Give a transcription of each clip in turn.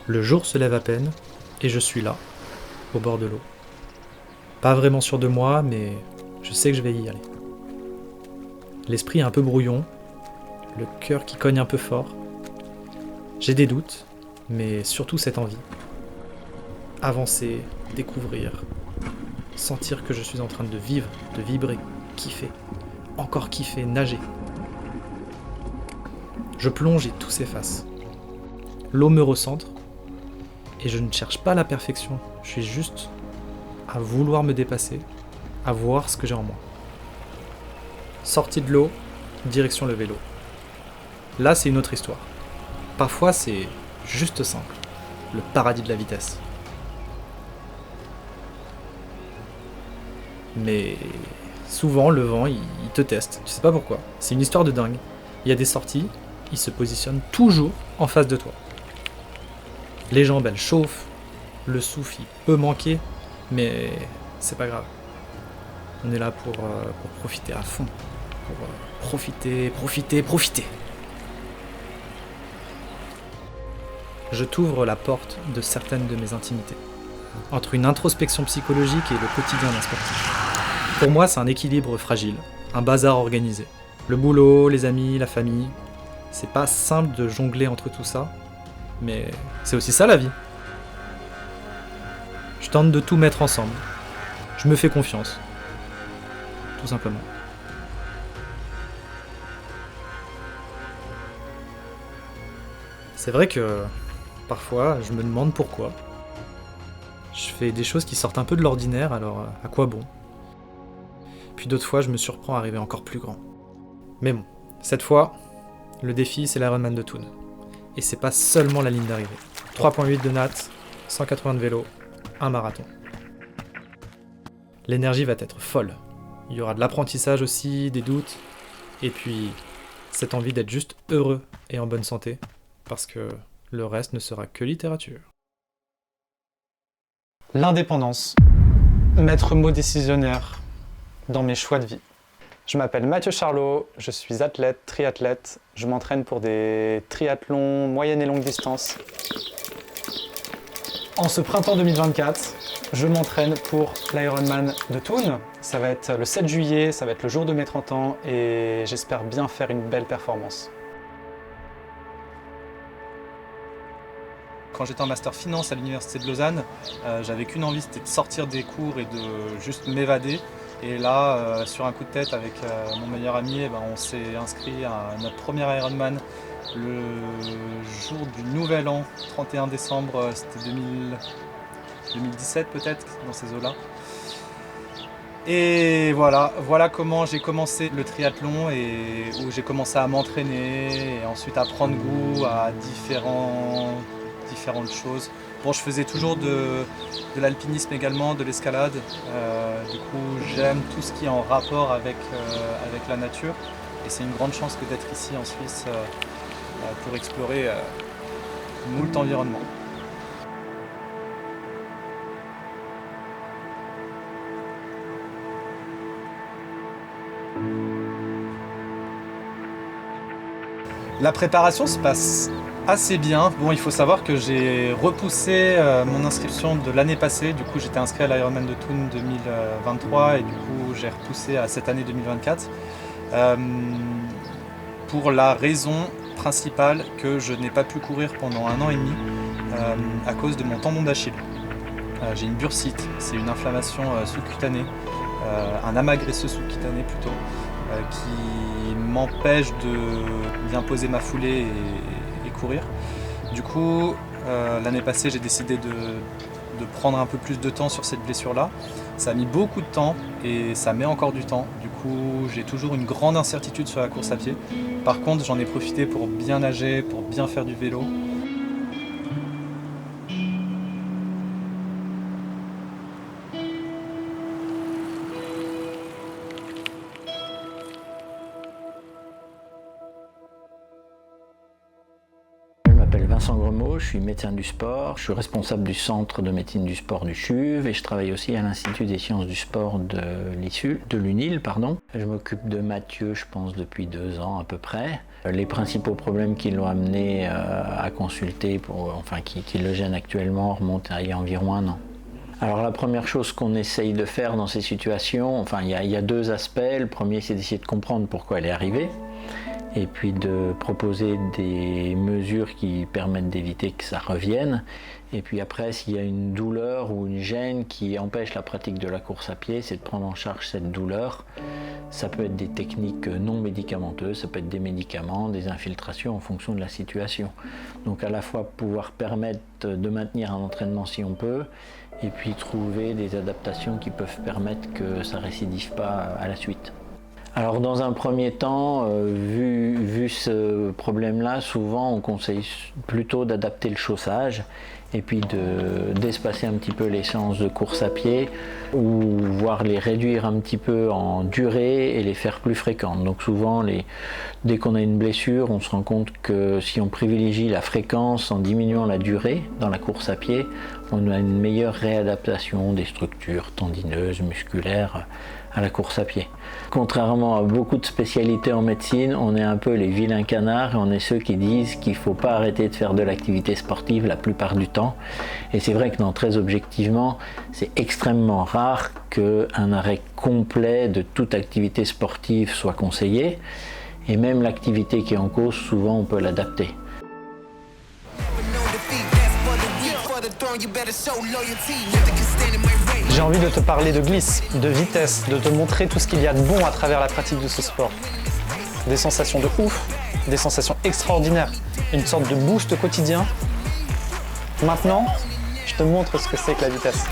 Le jour se lève à peine, et je suis là, au bord de l'eau. Pas vraiment sûr de moi, mais je sais que je vais y aller. L'esprit est un peu brouillon, le cœur qui cogne un peu fort. J'ai des doutes, mais surtout cette envie. Avancer, découvrir, sentir que je suis en train de vivre, de vibrer, kiffer, encore kiffer, nager. Je plonge et tout s'efface. L'eau me recentre, et je ne cherche pas la perfection, je suis juste à vouloir me dépasser, à voir ce que j'ai en moi. Sortie de l'eau, direction le vélo. Là, c'est une autre histoire. Parfois, c'est juste simple, le paradis de la vitesse. Mais souvent, le vent, il te teste, tu sais pas pourquoi. C'est une histoire de dingue. Il y a des sorties, il se positionne toujours en face de toi. Les jambes, elles chauffent, le souffle, il peut manquer, mais c'est pas grave. On est là pour profiter à fond. Pour profiter. Je t'ouvre la porte de certaines de mes intimités. Entre une introspection psychologique et le quotidien d'un sportif. Pour moi, c'est un équilibre fragile, un bazar organisé. Le boulot, les amis, la famille, c'est pas simple de jongler entre tout ça, mais c'est aussi ça la vie. Je tente de tout mettre ensemble. Je me fais confiance. Tout simplement. C'est vrai que parfois, je me demande pourquoi. Je fais des choses qui sortent un peu de l'ordinaire, alors à quoi bon? Puis d'autres fois, je me surprends à arriver encore plus grand. Mais bon, cette fois, le défi, c'est l'Ironman de Thun. Et c'est pas seulement la ligne d'arrivée. 3.8 de nat, 180 de vélo, un marathon. L'énergie va être folle. Il y aura de l'apprentissage aussi, des doutes, et puis cette envie d'être juste heureux et en bonne santé, parce que le reste ne sera que littérature. L'indépendance, maître mot décisionnaire dans mes choix de vie. Je m'appelle Mathieu Charlot, je suis athlète, triathlète. Je m'entraîne pour des triathlons moyenne et longue distance. En ce printemps 2024, je m'entraîne pour l'Ironman de Thun. Ça va être le 7 juillet, ça va être le jour de mes 30 ans et j'espère bien faire une belle performance. Quand j'étais en master finance à l'université de Lausanne, j'avais qu'une envie, c'était de sortir des cours et de juste m'évader. Et là, sur un coup de tête avec mon meilleur ami, on s'est inscrit à notre premier Ironman le jour du Nouvel An, 31 décembre, c'était 2017 peut-être, dans ces eaux-là. Et voilà comment j'ai commencé le triathlon et où j'ai commencé à m'entraîner et ensuite à prendre goût à différentes choses. Bon, je faisais toujours de l'alpinisme également, de l'escalade. Du coup, j'aime tout ce qui est en rapport avec la nature. Et c'est une grande chance que d'être ici en Suisse pour explorer moult environnements. La préparation se passe assez bien. Bon, il faut savoir que j'ai repoussé mon inscription de l'année passée. Du coup, j'étais inscrit à l'Ironman de Thun 2023 et du coup, j'ai repoussé à cette année 2024 pour la raison principale que je n'ai pas pu courir pendant 1 an et demi à cause de mon tendon d'Achille. J'ai une bursite, c'est une inflammation sous-cutanée, un amas graisseux sous-cutané plutôt, qui m'empêche de bien poser ma foulée et courir. Du coup, l'année passée, j'ai décidé de prendre un peu plus de temps sur cette blessure-là. Ça a mis beaucoup de temps et ça met encore du temps. Du coup, j'ai toujours une grande incertitude sur la course à pied. Par contre, j'en ai profité pour bien nager, pour bien faire du vélo. Je m'appelle Vincent Gremaud, je suis médecin du sport, je suis responsable du centre de médecine du sport du CHUV et je travaille aussi à l'Institut des sciences du sport de l'UNIL. Je m'occupe de Mathieu, je pense, depuis 2 ans à peu près. Les principaux problèmes qui l'ont amené à consulter, qui le gênent actuellement, remontent à il y a environ 1 an. Alors la première chose qu'on essaye de faire dans ces situations, il y a 2 aspects. Le premier, c'est d'essayer de comprendre pourquoi elle est arrivée, et puis de proposer des mesures qui permettent d'éviter que ça revienne. Et puis après, s'il y a une douleur ou une gêne qui empêche la pratique de la course à pied, c'est de prendre en charge cette douleur. Ça peut être des techniques non médicamenteuses, ça peut être des médicaments, des infiltrations en fonction de la situation. Donc à la fois pouvoir permettre de maintenir un entraînement si on peut, et puis trouver des adaptations qui peuvent permettre que ça ne récidive pas à la suite. Alors dans un premier temps, vu ce problème-là, souvent on conseille plutôt d'adapter le chaussage et puis d'espacer un petit peu les séances de course à pied, ou voire les réduire un petit peu en durée et les faire plus fréquentes. Donc souvent, dès qu'on a une blessure, on se rend compte que si on privilégie la fréquence en diminuant la durée dans la course à pied, on a une meilleure réadaptation des structures tendineuses, musculaires à la course à pied. Contrairement à beaucoup de spécialités en médecine, on est un peu les vilains canards et on est ceux qui disent qu'il ne faut pas arrêter de faire de l'activité sportive la plupart du temps. Et c'est vrai que très objectivement, c'est extrêmement rare qu'un arrêt complet de toute activité sportive soit conseillé. Et même l'activité qui est en cause, souvent on peut l'adapter. J'ai envie de te parler de glisse, de vitesse, de te montrer tout ce qu'il y a de bon à travers la pratique de ce sport. Des sensations de ouf, des sensations extraordinaires, une sorte de boost quotidien. Maintenant, je te montre ce que c'est que la vitesse.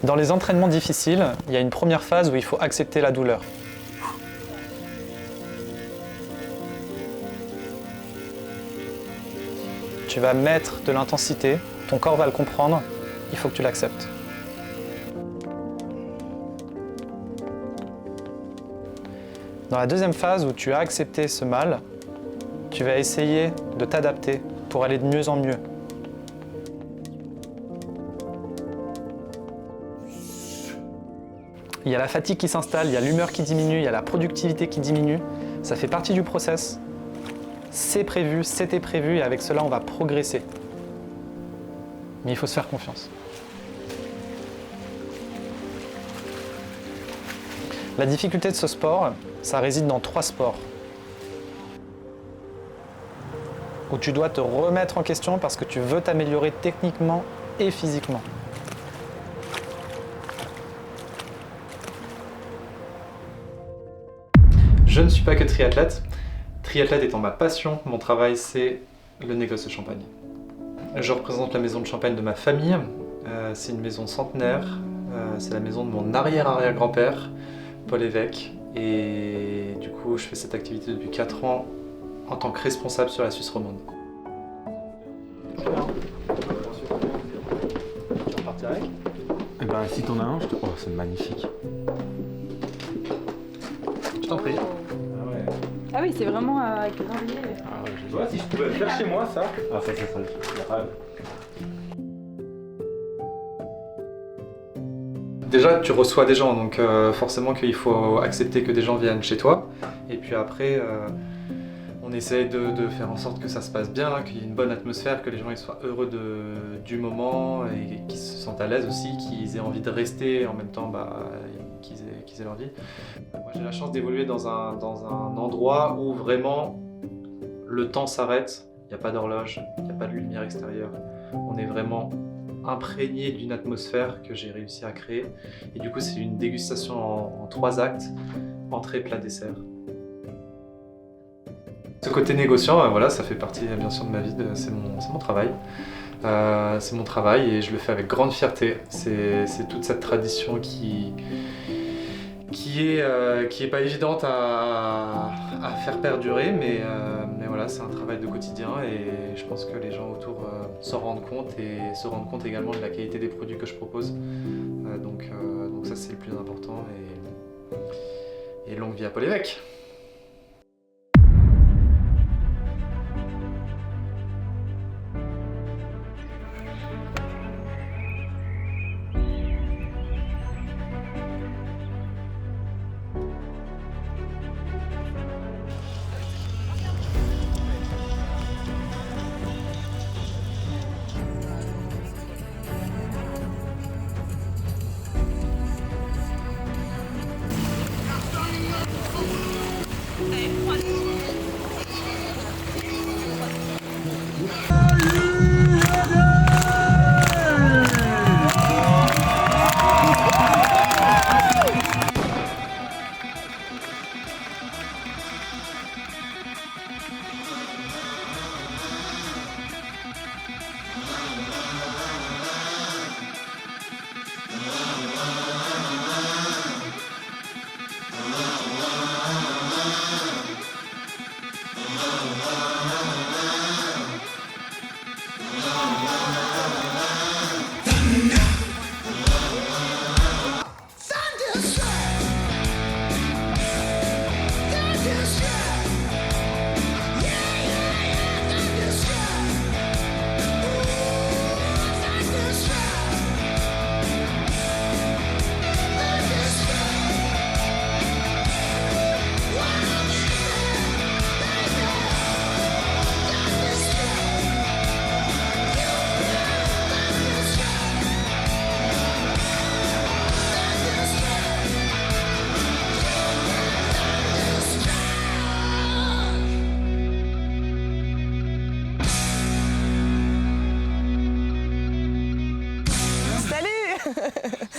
Dans les entraînements difficiles, il y a une première phase où il faut accepter la douleur. Tu vas mettre de l'intensité, ton corps va le comprendre, il faut que tu l'acceptes. Dans la deuxième phase où tu as accepté ce mal, tu vas essayer de t'adapter pour aller de mieux en mieux. Il y a la fatigue qui s'installe, il y a l'humeur qui diminue, il y a la productivité qui diminue. Ça fait partie du process. C'est prévu, c'était prévu et avec cela, on va progresser. Mais il faut se faire confiance. La difficulté de ce sport, ça réside dans 3 sports. Où tu dois te remettre en question parce que tu veux t'améliorer techniquement et physiquement. Je ne suis pas que triathlète. Triathlète étant ma passion, mon travail c'est le négoce de champagne. Je représente la maison de champagne de ma famille. C'est une maison centenaire. C'est la maison de mon arrière-arrière-grand-père, Paul Évêque. Et du coup, je fais cette activité depuis 4 ans en tant que responsable sur la Suisse romande. Tu repartir avec ? Eh ben, si t'en as un, Oh, c'est magnifique. Je t'en prie. Ah oui, c'est vraiment avec le dentier. Ah ouais, tu vois, si je pouvais le faire chez moi, ça. Ah, ça serait le rêve. Déjà, tu reçois des gens, donc forcément qu'il faut accepter que des gens viennent chez toi. Et puis après, on essaye de faire en sorte que ça se passe bien, qu'il y ait une bonne atmosphère, que les gens ils soient heureux du moment et qu'ils se sentent à l'aise aussi, qu'ils aient envie de rester et en même temps qu'ils aient leur vie. Moi j'ai la chance d'évoluer dans un endroit où vraiment le temps s'arrête, il n'y a pas d'horloge, il n'y a pas de lumière extérieure. On est vraiment imprégné d'une atmosphère que j'ai réussi à créer. Et du coup c'est une dégustation en 3 actes, entrée, plat, dessert. Ce côté négociant, voilà, ça fait partie bien sûr de ma vie, c'est mon travail. C'est mon travail et je le fais avec grande fierté. C'est toute cette tradition qui est pas évidente à faire perdurer, mais voilà, c'est un travail de quotidien et je pense que les gens autour s'en rendent compte et se rendent compte également de la qualité des produits que je propose. Donc ça c'est le plus important et longue vie à Paul Évêque.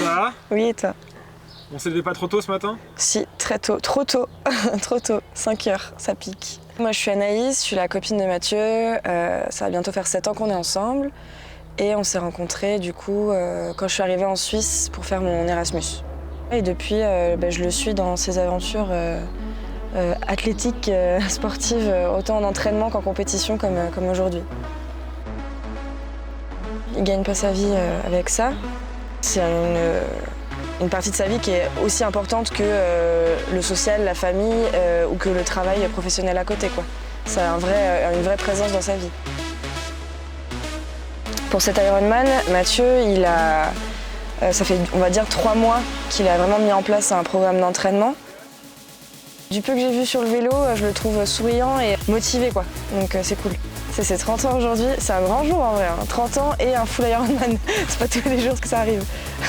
Ça va? Oui, et toi? On s'est levé pas trop tôt ce matin? Si, très tôt. Trop tôt. Trop tôt. 5 heures, ça pique. Moi, je suis Anaïs, je suis la copine de Mathieu. Ça va bientôt faire 7 ans qu'on est ensemble. Et on s'est rencontrés, du coup, quand je suis arrivée en Suisse pour faire mon Erasmus. Et depuis, je le suis dans ses aventures athlétiques, sportives, autant en entraînement qu'en compétition comme aujourd'hui. Il gagne pas sa vie avec ça. C'est une partie de sa vie qui est aussi importante que le social, la famille ou que le travail professionnel à côté, quoi. Ça a une vraie présence dans sa vie. Pour cet Ironman, Mathieu, ça fait, on va dire, 3 mois qu'il a vraiment mis en place un programme d'entraînement. Du peu que j'ai vu sur le vélo, je le trouve souriant et motivé, quoi. Donc c'est cool. C'est ses 30 ans aujourd'hui, c'est un grand jour en vrai, hein. 30 ans et un full Ironman, c'est pas tous les jours que ça arrive.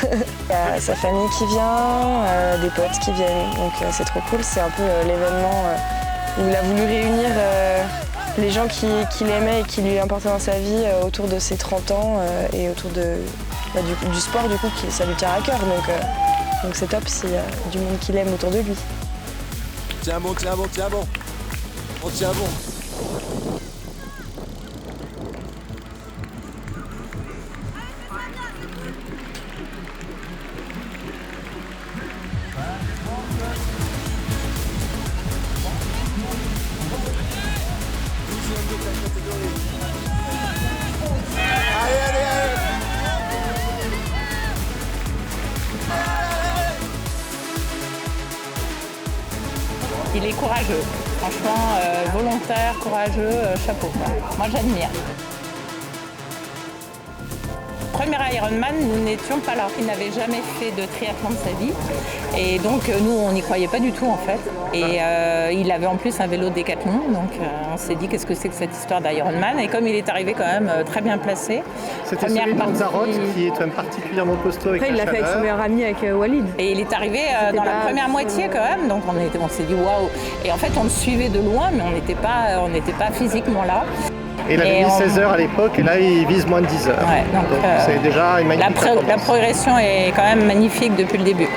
Il y a sa famille qui vient, des potes qui viennent, donc c'est trop cool. C'est un peu l'événement où il a voulu réunir les gens qu'il aimait et qui lui importaient dans sa vie autour de ses 30 ans et autour du sport, du coup, ça lui tient à cœur. Donc c'est top s'il y a du monde qu'il aime autour de lui. Tiens bon, tiens bon, tiens bon. On tient bon. Il est courageux, franchement, volontaire, courageux, chapeau. Moi j'admire. Premier Ironman, nous n'étions pas là. Il n'avait jamais fait de triathlon de sa vie. Et donc nous, on n'y croyait pas du tout en fait. Et il avait en plus un vélo Décathlon. Donc on s'est dit qu'est-ce que c'est que cette histoire d'Ironman. Et comme il est arrivé quand même très bien placé. C'était celui de Lanzarote qui est quand même particulièrement costaud avec Après, il l'a fait avec son meilleur ami, avec Walid. Et il est arrivé dans la première moitié quand même. Donc on s'est dit waouh. Et en fait, on le suivait de loin, mais on n'était pas physiquement là. Et il avait mis 16 heures à l'époque et là il vise moins de 10 heures. Ouais, donc c'est déjà une magnifique performance. La progression est quand même magnifique depuis le début.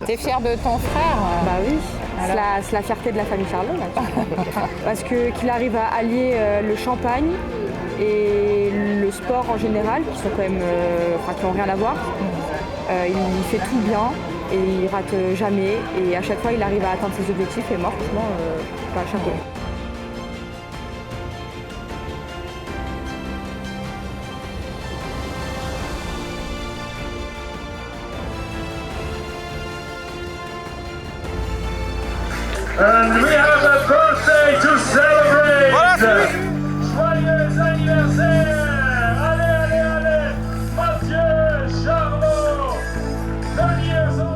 T'es fière de ton frère? Bah oui, c'est la fierté de la famille Charlot. Parce qu'il arrive à allier le champagne et le sport en général, qui sont quand même, qui n'ont rien à voir. Il fait tout bien et il rate jamais. Et à chaque fois, il arrive à atteindre ses objectifs. Et moi, franchement, chapeau. And we have a birthday to celebrate! Voilà, joyeux anniversaire! Allez, allez, allez! Mathieu Charlot! 20 years old!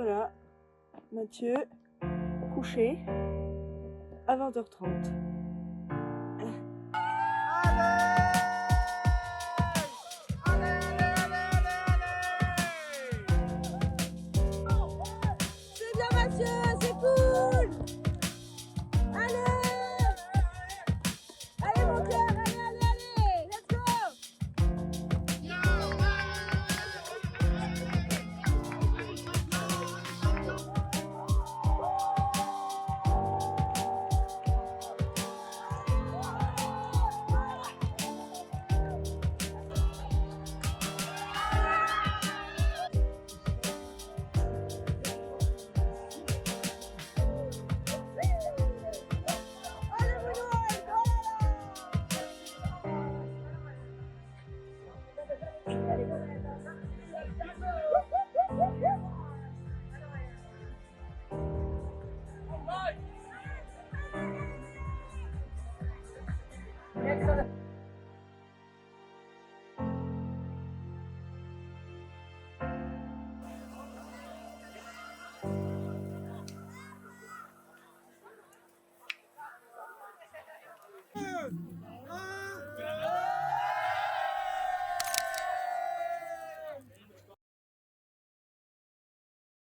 Voilà, Mathieu, couché, à 20h30.